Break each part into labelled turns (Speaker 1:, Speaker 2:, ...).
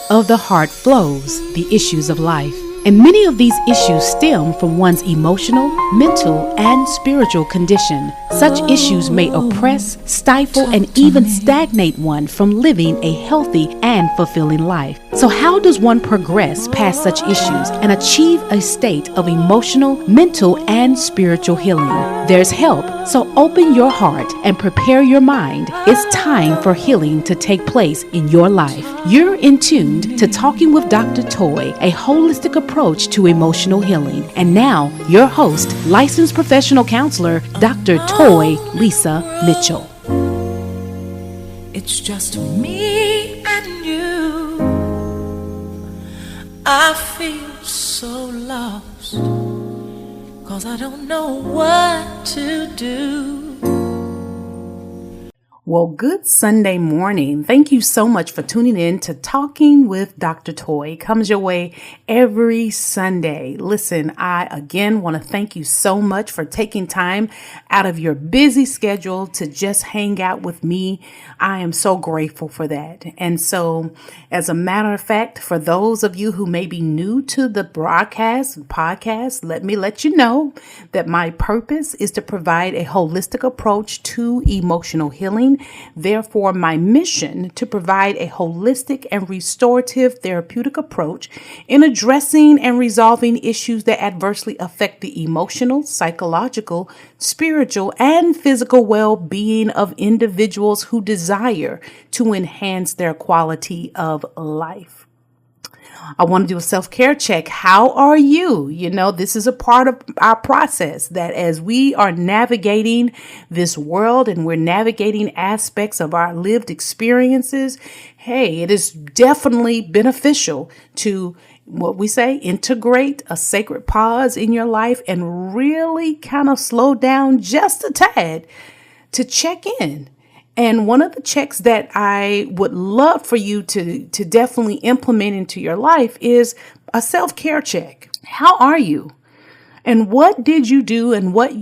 Speaker 1: of the heart flows the issues of life. And many of these issues stem from one's emotional, mental, and spiritual condition. Such issues may oppress, stifle, and even stagnate one from living a healthy and fulfilling life. So how does one progress past such issues and achieve a state of emotional, mental, and spiritual healing? There's help, so open your heart and prepare your mind. It's time for healing to take place in your life. You're in tuned to Talking with Dr. Toy, a holistic approach to emotional healing. And now, your host, licensed professional counselor, Dr. Toy Lisa Mitchell.
Speaker 2: It's just me and you. I feel so lost, 'cause I don't know what to do.
Speaker 1: Well, good Sunday morning. Thank you so much for tuning in to Talking with Dr. Toy. It comes your way every Sunday. Listen, I again want to thank you so much for taking time out of your busy schedule to just hang out with me. I am so grateful for that. And so, as a matter of fact, for those of you who may be new to the podcast, let me let you know that my purpose is to provide a holistic approach to emotional healing. Therefore, my mission to provide a holistic and restorative therapeutic approach in addressing and resolving issues that adversely affect the emotional, psychological, spiritual, and physical well-being of individuals who desire to enhance their quality of life. I want to do a self-care check. How are you? You know, this is a part of our process that as we are navigating this world and we're navigating aspects of our lived experiences, hey, it is definitely beneficial to what we say, integrate a sacred pause in your life and really kind of slow down just a tad to check in. And one of the checks that I would love for you to definitely implement into your life is a self-care check. How are you? And what did you do and what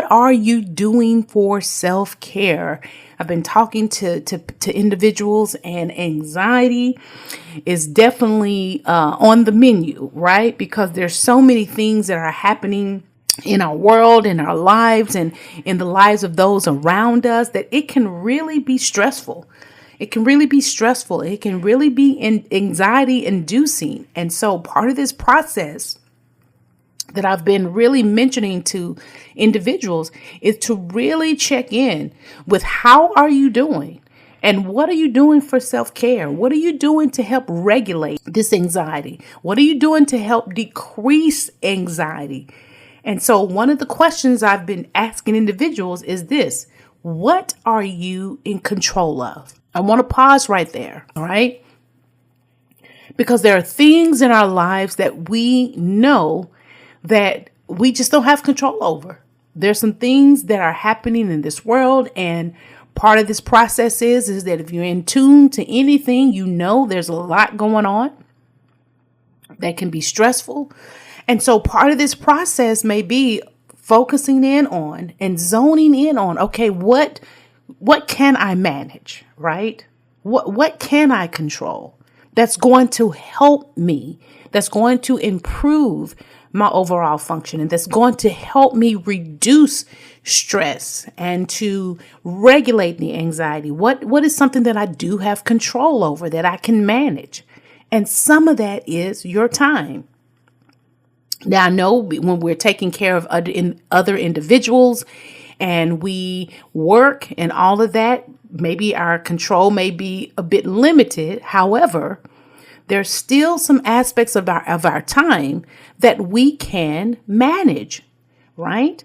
Speaker 1: are you doing for self-care? I've been talking to individuals, and anxiety is definitely on the menu, right? Because there's so many things that are happening in our world, in our lives, and in the lives of those around us, that it can really be stressful. It can really be stressful. It can really be anxiety inducing. And so part of this process that I've been really mentioning to individuals is to really check in with how are you doing? And what are you doing for self-care? What are you doing to help regulate this anxiety? What are you doing to help decrease anxiety? And so one of the questions I've been asking individuals is this: what are you in control of? I want to pause right there. All right. Because there are things in our lives that we know that we just don't have control over. There's some things that are happening in this world. And part of this process is that if you're in tune to anything, you know, there's a lot going on that can be stressful. And so part of this process may be focusing in on and zoning in on, okay, what can I manage, right? What can I control that's going to help me, that's going to improve my overall function, and that's going to help me reduce stress and to regulate the anxiety? What is something that I do have control over, that I can manage? And some of that is your time. Now, I know when we're taking care of other individuals and we work and all of that, maybe our control may be a bit limited. However, there's still some aspects of our time that we can manage, right?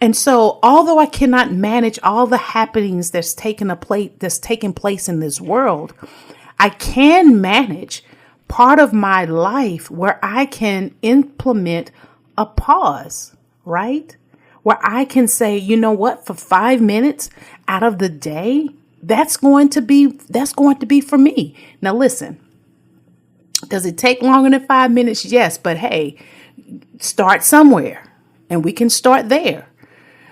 Speaker 1: And so, although I cannot manage all the happenings that's taking place in this world, I can manage part of my life where I can implement a pause, right? Where I can say, you know what, for 5 minutes out of the day, that's going to be for me. Now listen, does it take longer than 5 minutes? Yes, but hey, start somewhere and we can start there.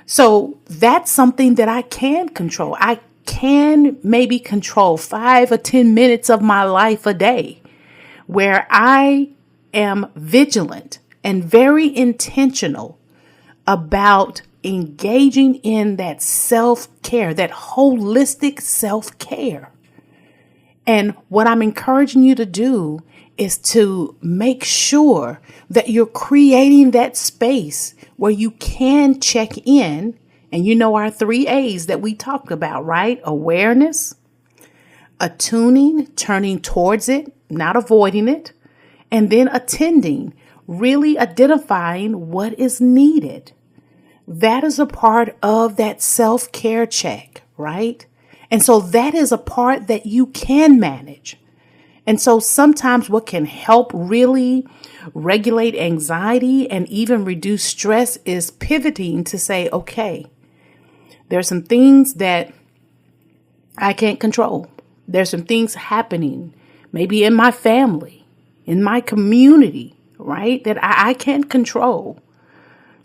Speaker 1: So that's something that I can control. I can maybe control 5 or 10 minutes of my life a day. where I am vigilant and very intentional about engaging in that self-care, that holistic self-care. And what I'm encouraging you to do is to make sure that you're creating that space where you can check in. And you know our 3 A's that we talked about, right? Awareness, attuning, turning towards it, not avoiding it, and then attending, really identifying what is needed. That is a part of that self-care check, right? And so that is a part that you can manage. And so sometimes what can help really regulate anxiety and even reduce stress is pivoting to say, okay, there's some things that I can't control. There's some things happening, maybe in my family, in my community, right, that I can't control.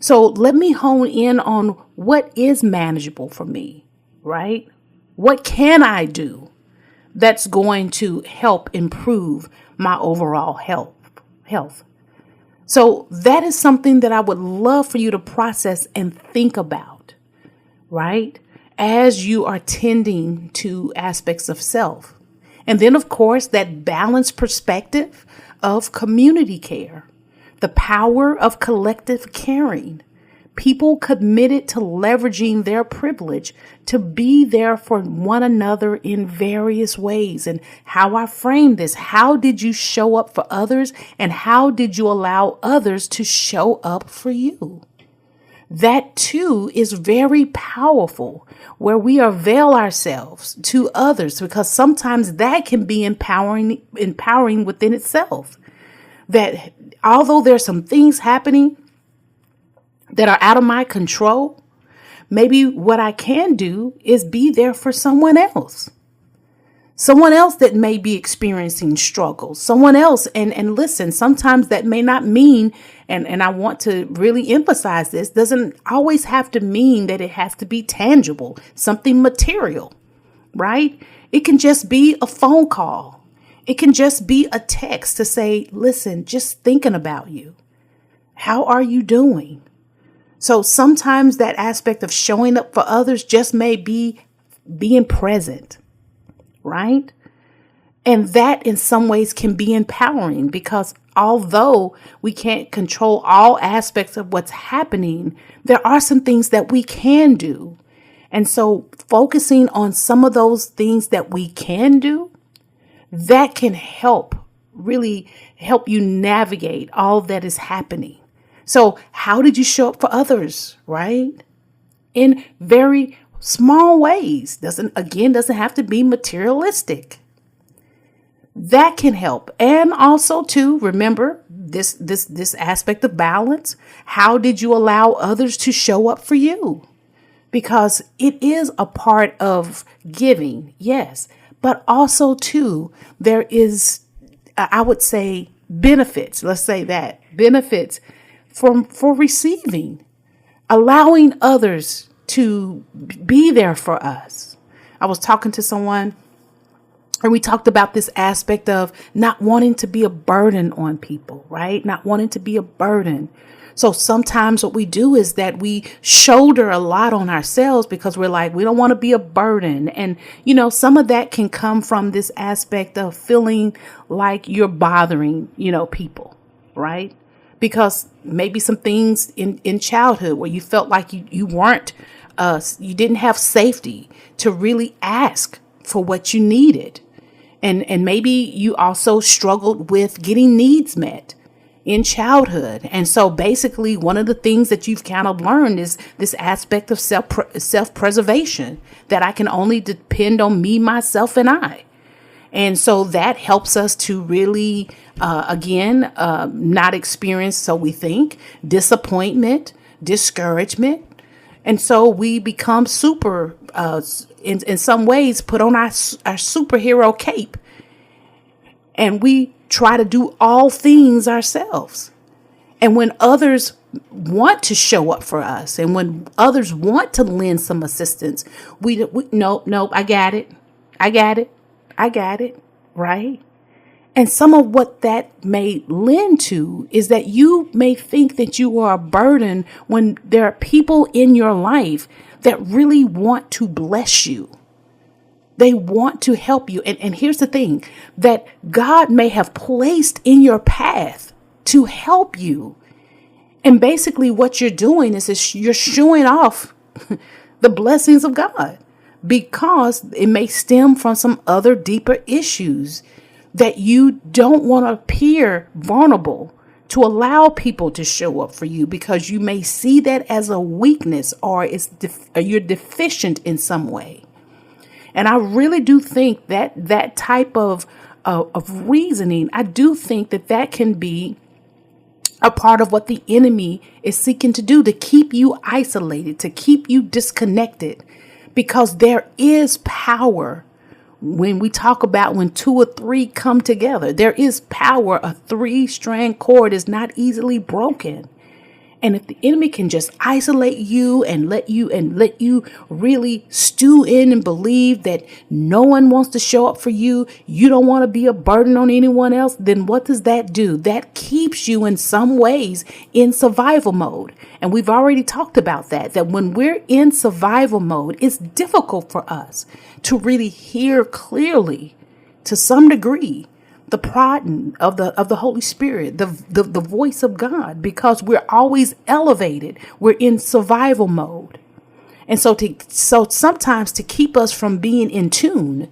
Speaker 1: So let me hone in on what is manageable for me, right? What can I do that's going to help improve my overall health? So that is something that I would love for you to process and think about, right? As you are tending to aspects of self. And then, of course, that balanced perspective of community care, the power of collective caring, people committed to leveraging their privilege to be there for one another in various ways. And how I frame this, how did you show up for others and how did you allow others to show up for you? That too is very powerful, where we avail ourselves to others, because sometimes that can be empowering within itself. That although there's some things happening that are out of my control, maybe what I can do is be there for someone else that may be experiencing struggles, someone else. And listen, sometimes that may not mean, and I want to really emphasize this, doesn't always have to mean that it has to be tangible, something material, right? It can just be a phone call. It can just be a text to say, listen, just thinking about you. How are you doing? So sometimes that aspect of showing up for others just may be being present, right? And that in some ways can be empowering, because although we can't control all aspects of what's happening, there are some things that we can do. And so focusing on some of those things that we can do, that can really help you navigate all that is happening. So how did you show up for others, right? In very small ways. Doesn't have to be materialistic. That can help. And also to remember this aspect of balance. How did you allow others to show up for you? Because it is a part of giving, yes, but also too, there is, I would say, benefits. Let's say that benefits for receiving, allowing others to be there for us. I was talking to someone and we talked about this aspect of not wanting to be a burden on people, right? Not wanting to be a burden. So sometimes what we do is that we shoulder a lot on ourselves because we're like, we don't want to be a burden. And, some of that can come from this aspect of feeling like you're bothering, people, right? Because maybe some things in childhood where you felt like you weren't, you didn't have safety to really ask for what you needed. And maybe you also struggled with getting needs met in childhood. And so basically one of the things that you've kind of learned is this aspect of self-preservation, that I can only depend on me, myself, and I. And so that helps us to really, not experience, so we think, disappointment, discouragement. And so we become in some ways, put on our superhero cape. And we try to do all things ourselves. And when others want to show up for us, and when others want to lend some assistance, nope, I got it, right? And some of what that may lend to is that you may think that you are a burden when there are people in your life that really want to bless you. They want to help you. And here's the thing, that God may have placed in your path to help you. And basically what you're doing is you're showing off the blessings of God, because it may stem from some other deeper issues that you don't want to appear vulnerable to allow people to show up for you, because you may see that as a weakness, or you're deficient in some way. And I really do think that that type of reasoning, I do think that can be a part of what the enemy is seeking to do, to keep you isolated, to keep you disconnected, because there is power. When we talk about when 2 or 3 come together, there is power. A 3-strand cord is not easily broken. And if the enemy can just isolate you and let you really stew in and believe that no one wants to show up for you, you don't want to be a burden on anyone else, then what does that do? That keeps you in some ways in survival mode. And we've already talked about that when we're in survival mode, it's difficult for us to really hear clearly, to some degree, the prodding of the Holy Spirit, the voice of God, because we're always elevated. We're in survival mode. And so sometimes to keep us from being in tune,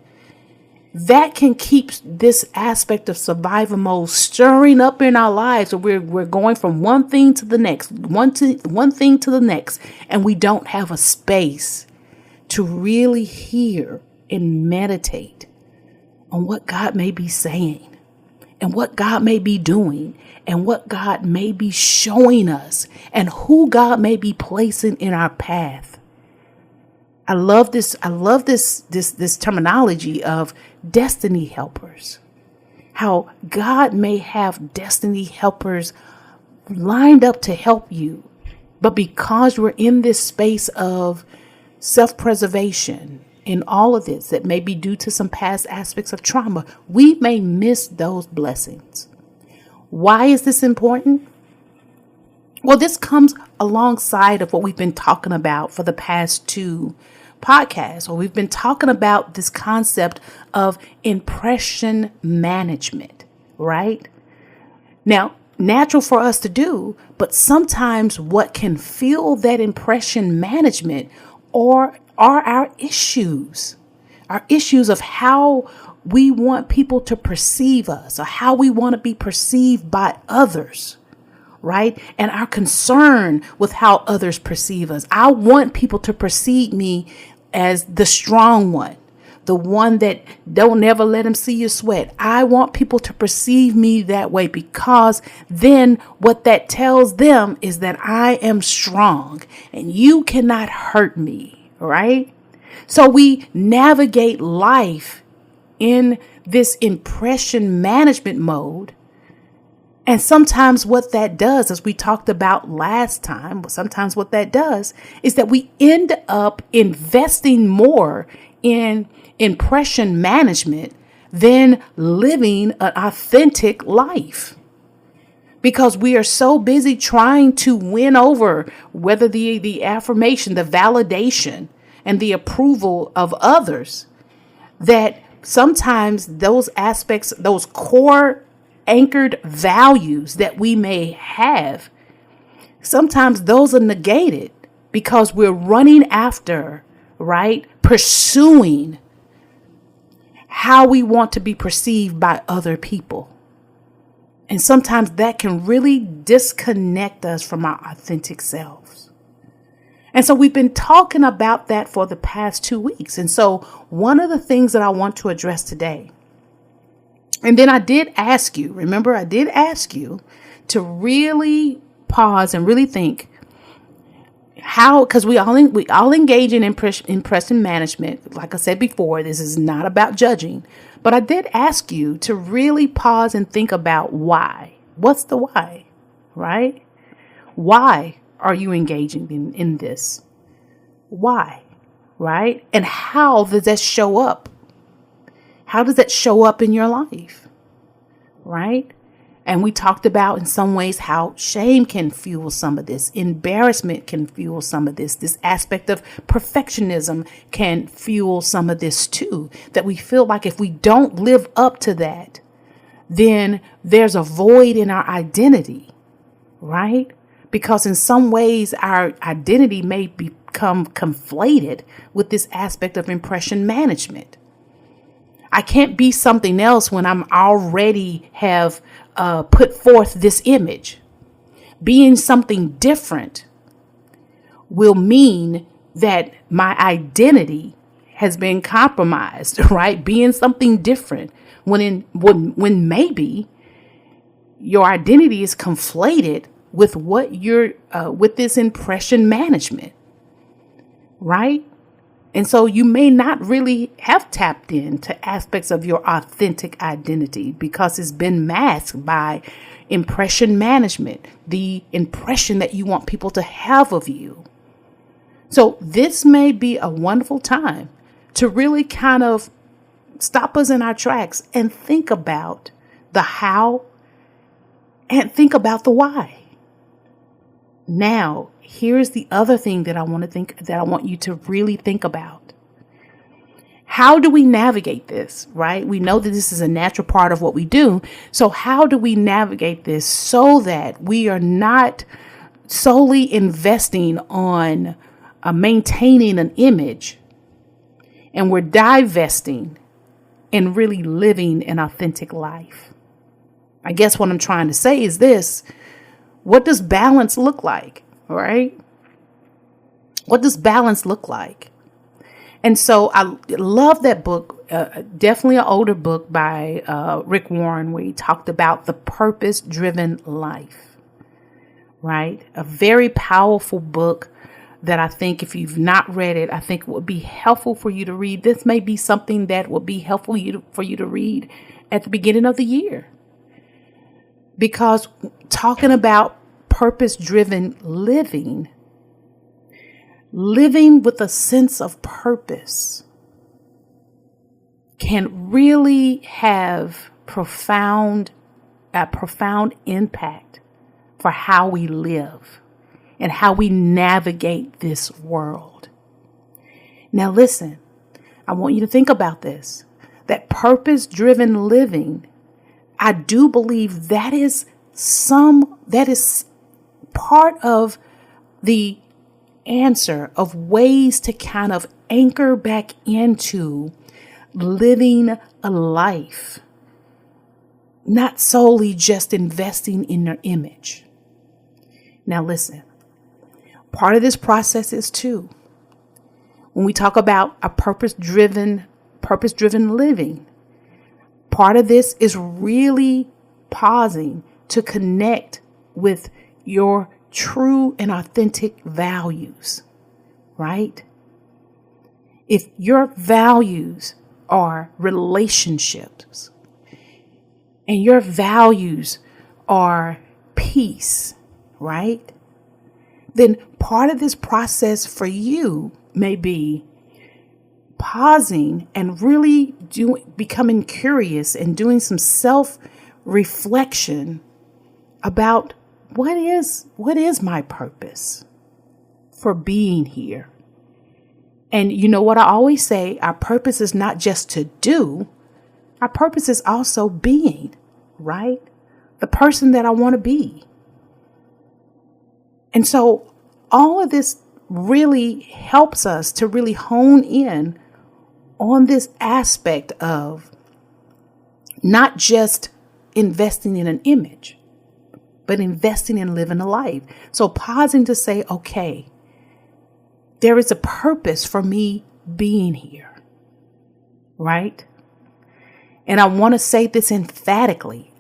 Speaker 1: that can keep this aspect of survival mode stirring up in our lives. So we're going from one thing to the next, one thing to the next, and we don't have a space to really hear and meditate on what God may be saying and what God may be doing and what God may be showing us and who God may be placing in our path. I love this terminology of destiny helpers. How God may have destiny helpers lined up to help you, but because we're in this space of self-preservation, in all of this that may be due to some past aspects of trauma, we may miss those blessings. Why is this important? Well, this comes alongside of what we've been talking about for the past 2 podcasts, where we've been talking about this concept of impression management, right? Now, natural for us to do, but sometimes what can fuel that impression management are our issues of how we want people to perceive us, or how we want to be perceived by others, right? And our concern with how others perceive us. I want people to perceive me as the strong one, the one that don't never let them see you sweat. I want people to perceive me that way, because then what that tells them is that I am strong and you cannot hurt me. Right? So we navigate life in this impression management mode. And sometimes what that does, as we talked about last time, sometimes what that does is that we end up investing more in impression management than living an authentic life. Because we are so busy trying to win over, whether the affirmation, the validation, and the approval of others, that sometimes those aspects, those core anchored values that we may have, sometimes those are negated because we're running after, right? Pursuing how we want to be perceived by other people. And sometimes that can really disconnect us from our authentic selves. And so we've been talking about that for the past 2 weeks. And so one of the things that I want to address today, and then I did ask you, remember, I did ask you to really pause and really think how, because we all engage in impression management. Like I said before, this is not about judging, but I did ask you to really pause and think about why. What's the why, right? Why are you engaging in this? Why, right? And how does that show up? How does that show up in your life? right? And we talked about in some ways how shame can fuel some of this. Embarrassment can fuel some of this. This aspect of perfectionism can fuel some of this too. That we feel like if we don't live up to that, then there's a void in our identity, right? Because in some ways our identity may become conflated with this aspect of impression management. I can't be something else when I'm already have put forth this image. Being something different will mean that my identity has been compromised, right? Being something different when maybe your identity is conflated with what you're with this impression management, right? And so you may not really have tapped into aspects of your authentic identity because it's been masked by impression management, the impression that you want people to have of you. So this may be a wonderful time to really kind of stop us in our tracks and think about the how and think about the why. Now, here's the other thing that I want you to really think about. How do we navigate this, right? We know that this is a natural part of what we do. So how do we navigate this so that we are not solely investing on maintaining an image and we're divesting and really living an authentic life? I guess what I'm trying to say is this. What does balance look like? All right. What does balance look like? And so I love that book, definitely an older book by Rick Warren, where he talked about the purpose-driven life, right? A very powerful book that I think if you've not read it, I think it would be helpful for you to read. This may be something that would be helpful for you to read at the beginning of the year. Because talking about purpose-driven living with a sense of purpose can really have a profound impact for how we live and how we navigate this world. Now listen, I want you to think about this, that purpose-driven living, I do believe that is part of the answer of ways to kind of anchor back into living a life, not solely just investing in your image. Now listen, part of this process is too, when we talk about a purpose-driven living, part of this is really pausing to connect with your true and authentic values, right? If your values are relationships and your values are peace, right? Then part of this process for you may be pausing and really becoming curious and doing some self-reflection about what is my purpose for being here. And you know what I always say, our purpose is not just to do, our purpose is also being, right? The person that I want to be. And so all of this really helps us to really hone in on this aspect of not just investing in an image, but investing in living a life. So pausing to say, okay, there is a purpose for me being here, right? And I want to say this emphatically.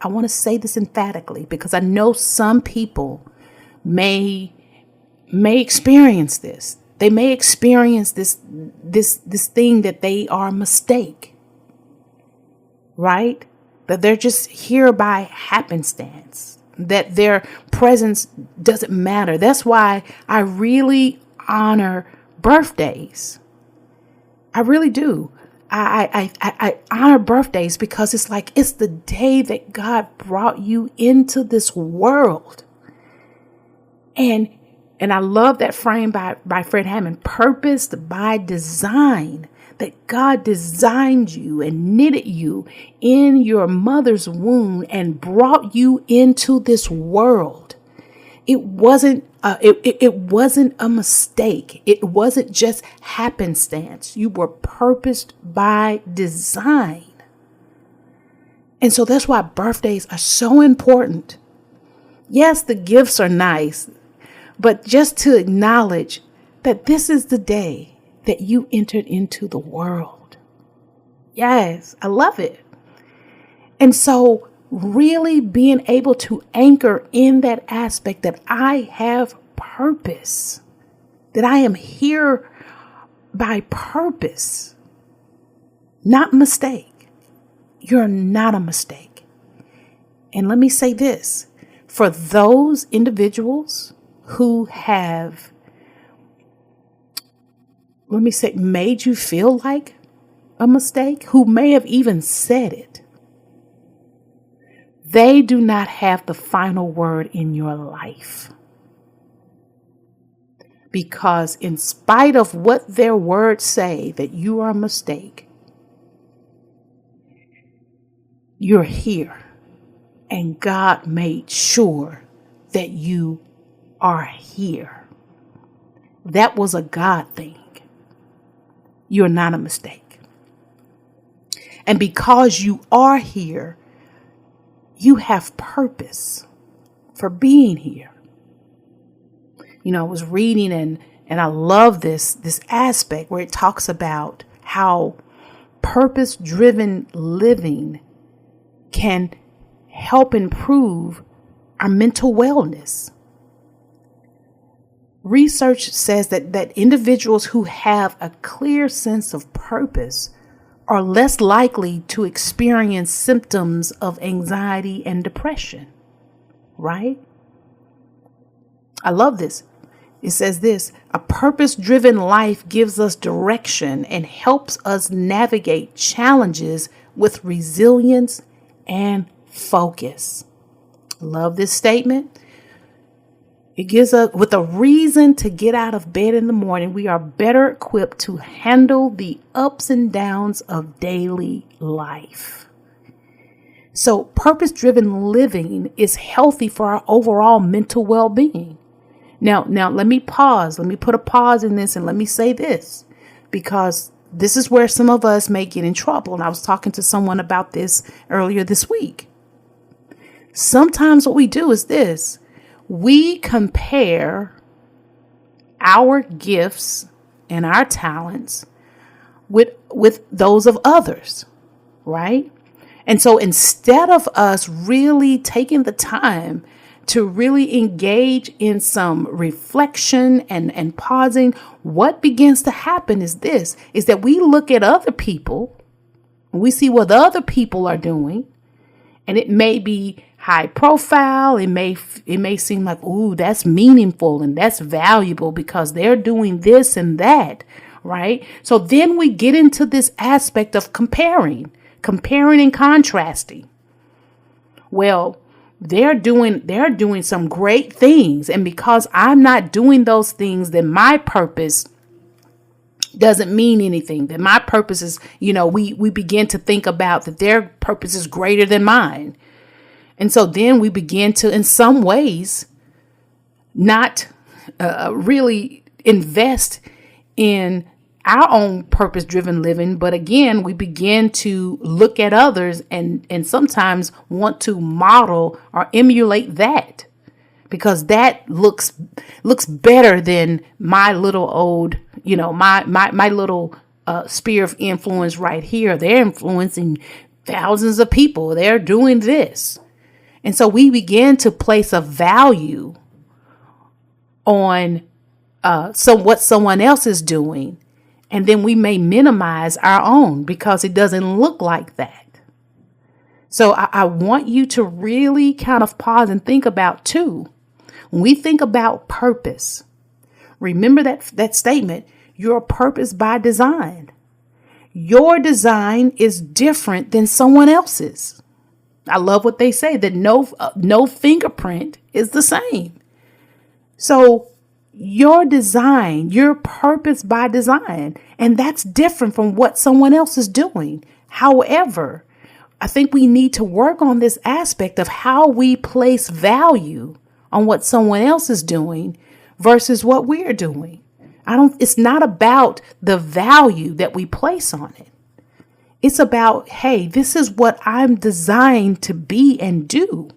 Speaker 1: Because I know some people may experience this. They may experience this thing that they are a mistake, right? That they're just here by happenstance, that their presence doesn't matter. That's why I really honor birthdays. I really do. I honor birthdays because it's like it's the day that God brought you into this world. And I love that frame by Fred Hammond, purposed by design, that God designed you and knitted you in your mother's womb and brought you into this world. It wasn't it wasn't a mistake. It wasn't just happenstance. You were purposed by design. And so that's why birthdays are so important. Yes, the gifts are nice, but just to acknowledge that this is the day that you entered into the world. Yes, I love it. And so really being able to anchor in that aspect that I have purpose, that I am here by purpose, not mistake. You're not a mistake. And let me say this, for those individuals who have, made you feel like a mistake, who may have even said it, they do not have the final word in your life. Because in spite of what their words say that you are a mistake, you're here. And God made sure that you are here. That was a God thing. You're not a mistake. And because you are here, you have purpose for being here. You know, I was reading and I love this aspect where it talks about how purpose-driven living can help improve our mental wellness. Research says that individuals who have a clear sense of purpose are less likely to experience symptoms of anxiety and depression, right? I love this. It says this, a purpose-driven life gives us direction and helps us navigate challenges with resilience and focus. Love this statement. It gives us, with a reason to get out of bed in the morning, we are better equipped to handle the ups and downs of daily life. So purpose-driven living is healthy for our overall mental well-being. Now, let me pause. Let me put a pause in this and let me say this, because this is where some of us may get in trouble. And I was talking to someone about this earlier this week. Sometimes what we do is this. We compare our gifts and our talents with those of others, right? And so instead of us really taking the time to really engage in some reflection and pausing, what begins to happen is that we look at other people, and we see what other people are doing, and it may be high profile. It may seem like, ooh, that's meaningful and that's valuable because they're doing this and that, right? So then we get into this aspect of comparing and contrasting. Well, they're doing some great things, and because I'm not doing those things, then my purpose doesn't mean anything. That my purpose is, we begin to think about that their purpose is greater than mine. And so then we begin to, in some ways, not really invest in our own purpose-driven living. But again, we begin to look at others and sometimes want to model or emulate that, because that looks better than my little old, my little sphere of influence right here. They're influencing thousands of people. They're doing this. And so we begin to place a value on what someone else is doing. And then we may minimize our own because it doesn't look like that. So I want you to really kind of pause and think about too. When we think about purpose, remember that statement, you're a purpose by design. Your design is different than someone else's. I love what they say, that no fingerprint is the same. So your design, your purpose by design, and that's different from what someone else is doing. However, I think we need to work on this aspect of how we place value on what someone else is doing versus what we're doing. It's not about the value that we place on it. It's about, hey, this is what I'm designed to be and do.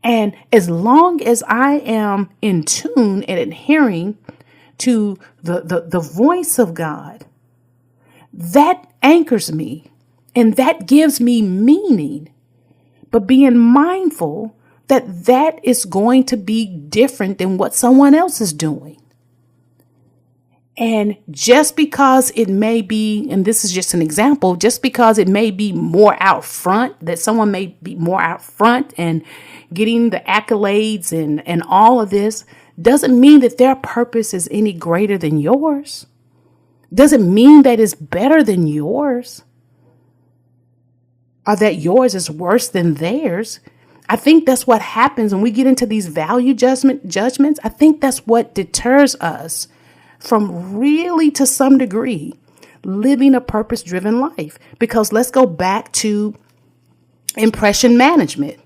Speaker 1: And as long as I am in tune and adhering to the voice of God, that anchors me and that gives me meaning. But being mindful that is going to be different than what someone else is doing. And just because it may be, and this is just an example, just because it may be more out front, that someone may be more out front and getting the accolades and all of this, doesn't mean that their purpose is any greater than yours. Doesn't mean that it's better than yours, or that yours is worse than theirs. I think that's what happens when we get into these value judgments. I think that's what deters us from really, to some degree, living a purpose-driven life. Because let's go back to impression management,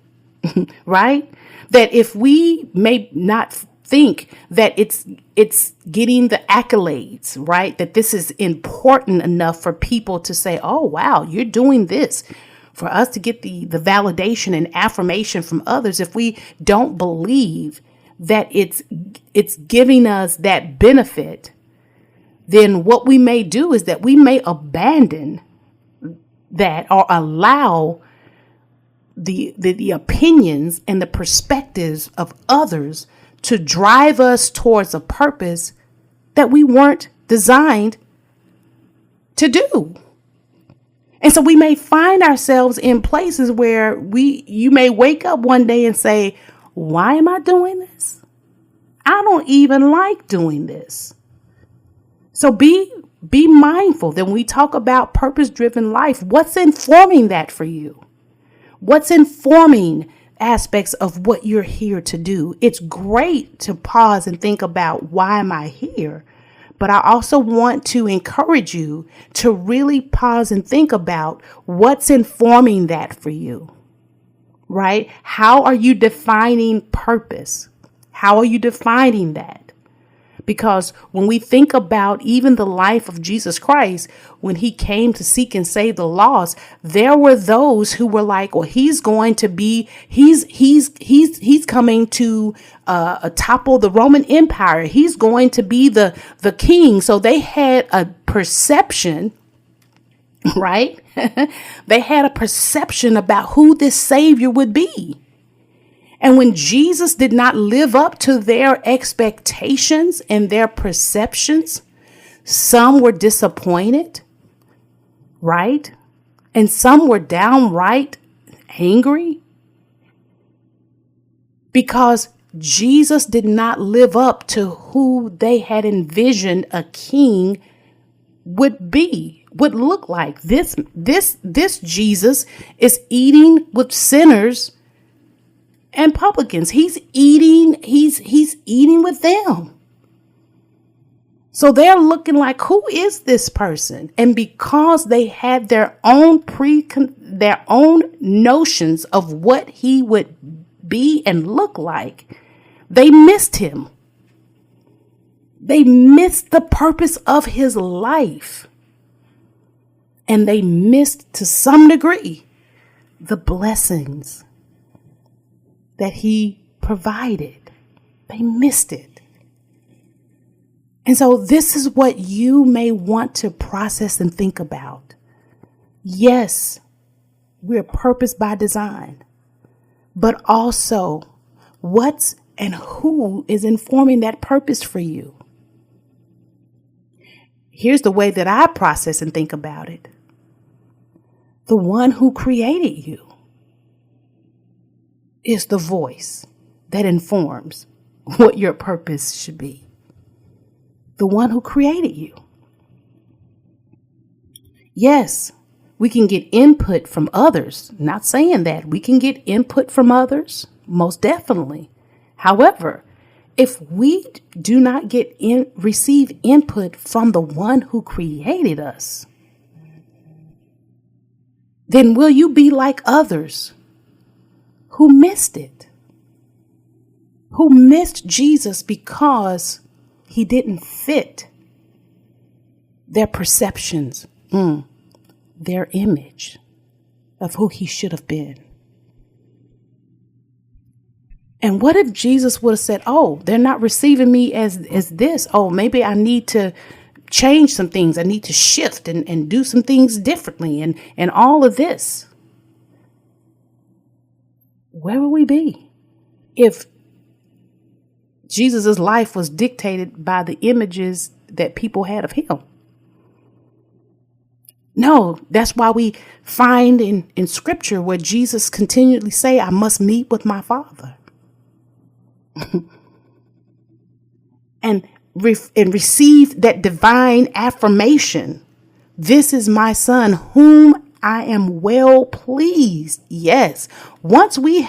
Speaker 1: right? That if we may not think that it's getting the accolades, right? That this is important enough for people to say, oh, wow, you're doing this. For us to get the validation and affirmation from others, if we don't believe that it's giving us that benefit, then what we may do is that we may abandon that or allow the opinions and the perspectives of others to drive us towards a purpose that we weren't designed to do. And so we may find ourselves in places where you may wake up one day and say, why am I doing this? I don't even like doing this. So be mindful that when we talk about purpose-driven life, what's informing that for you? What's informing aspects of what you're here to do? It's great to pause and think about, why am I here? But I also want to encourage you to really pause and think about what's informing that for you, right? How are you defining purpose? How are you defining that? Because when we think about even the life of Jesus Christ, when he came to seek and save the lost, there were those who were like, well, he's coming to topple the Roman Empire. He's going to be the king. So they had a perception, right? They had a perception about who this Savior would be. And when Jesus did not live up to their expectations and their perceptions, some were disappointed, right? And some were downright angry because Jesus did not live up to who they had envisioned a king would look like. This Jesus is eating with sinners and publicans. He's eating with them. So they're looking like, who is this person? And because they had their own notions of what he would be and look like, they missed him. They missed the purpose of his life. And they missed, to some degree, the blessings that he provided. They missed it. And so this is what you may want to process and think about. Yes, we're purposed by design, but also what's and who is informing that purpose for you. Here's the way that I process and think about it. The one who created you is the voice that informs what your purpose should be. The one who created you. Yes, we can get input from others. Not saying that. We can get input from others, most definitely. However, if we do not receive input from the one who created us, then will you be like others who missed it? Who missed Jesus because he didn't fit their perceptions, their image of who he should have been. And what if Jesus would have said, oh, they're not receiving me as this. Oh, maybe I need to change some things. I need to shift and do some things differently and all of this. Where would we be if Jesus' life was dictated by the images that people had of him? No, that's why we find in scripture where Jesus continually say, I must meet with my Father. and receive that divine affirmation. This is my son whom I am well pleased. Yes. Once you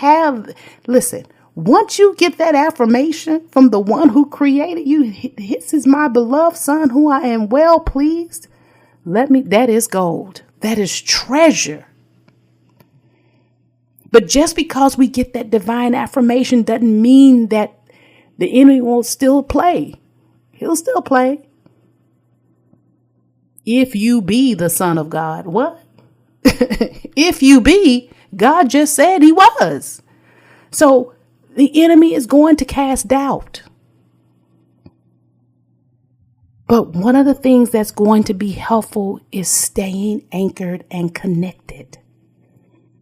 Speaker 1: get that affirmation from the one who created you, this is my beloved son who I am well pleased. That is gold. That is treasure. But just because we get that divine affirmation doesn't mean that the enemy won't still play. He'll still play. If you be the Son of God. What? If you be, God just said he was. So the enemy is going to cast doubt. But one of the things that's going to be helpful is staying anchored and connected.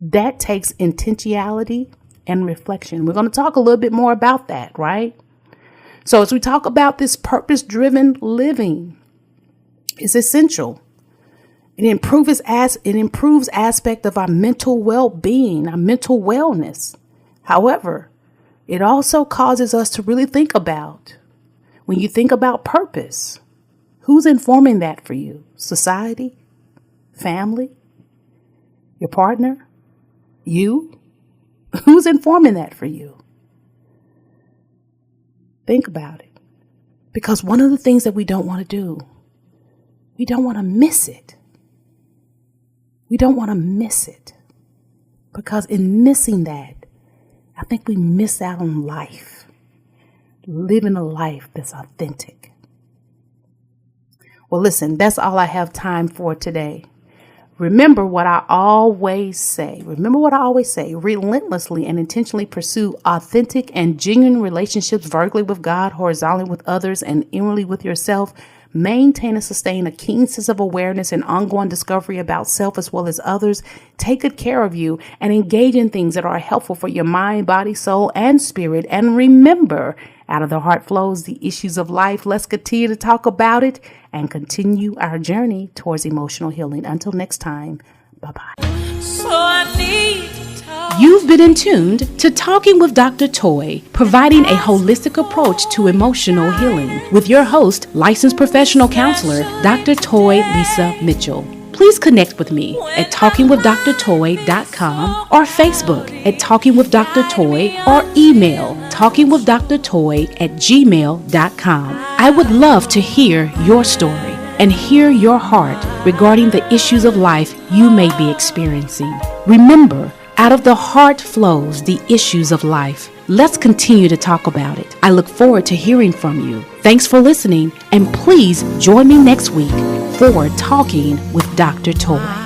Speaker 1: That takes intentionality and reflection. We're going to talk a little bit more about that, right? So as we talk about this purpose-driven living, it's essential. It improves aspect of our mental well-being, our mental wellness. However, it also causes us to really think about, when you think about purpose, who's informing that for you? Society? Family? Your partner? You? Who's informing that for you? Think about it. Because one of the things that we don't want to do, we don't want to miss it. We don't want to miss it. Because in missing that, I think we miss out on life. Living a life that's authentic. Well, listen, that's all I have time for today. Remember what I always say. Relentlessly and intentionally pursue authentic and genuine relationships vertically with God, horizontally with others, and inwardly with yourself. Maintain and sustain a keen sense of awareness and ongoing discovery about self as well as others. Take good care of you and engage in things that are helpful for your mind, body, soul, and spirit. And remember, out of the heart flows the issues of life. Let's continue to talk about it and continue our journey towards emotional healing. Until next time, bye-bye.
Speaker 2: So I need to talk.
Speaker 1: You've been in tuned to Talking with Dr. Toy, providing a holistic approach to emotional healing with your host, licensed professional counselor, Dr. Toy Lisa Mitchell. Please connect with me at talkingwithdrtoy.com or Facebook at Talking with Dr. Toy or email talkingwithdrtoy@gmail.com. I would love to hear your story and hear your heart regarding the issues of life you may be experiencing. Remember, out of the heart flows the issues of life. Let's continue to talk about it. I look forward to hearing from you. Thanks for listening, and please join me next week for Talking with Dr. Toy.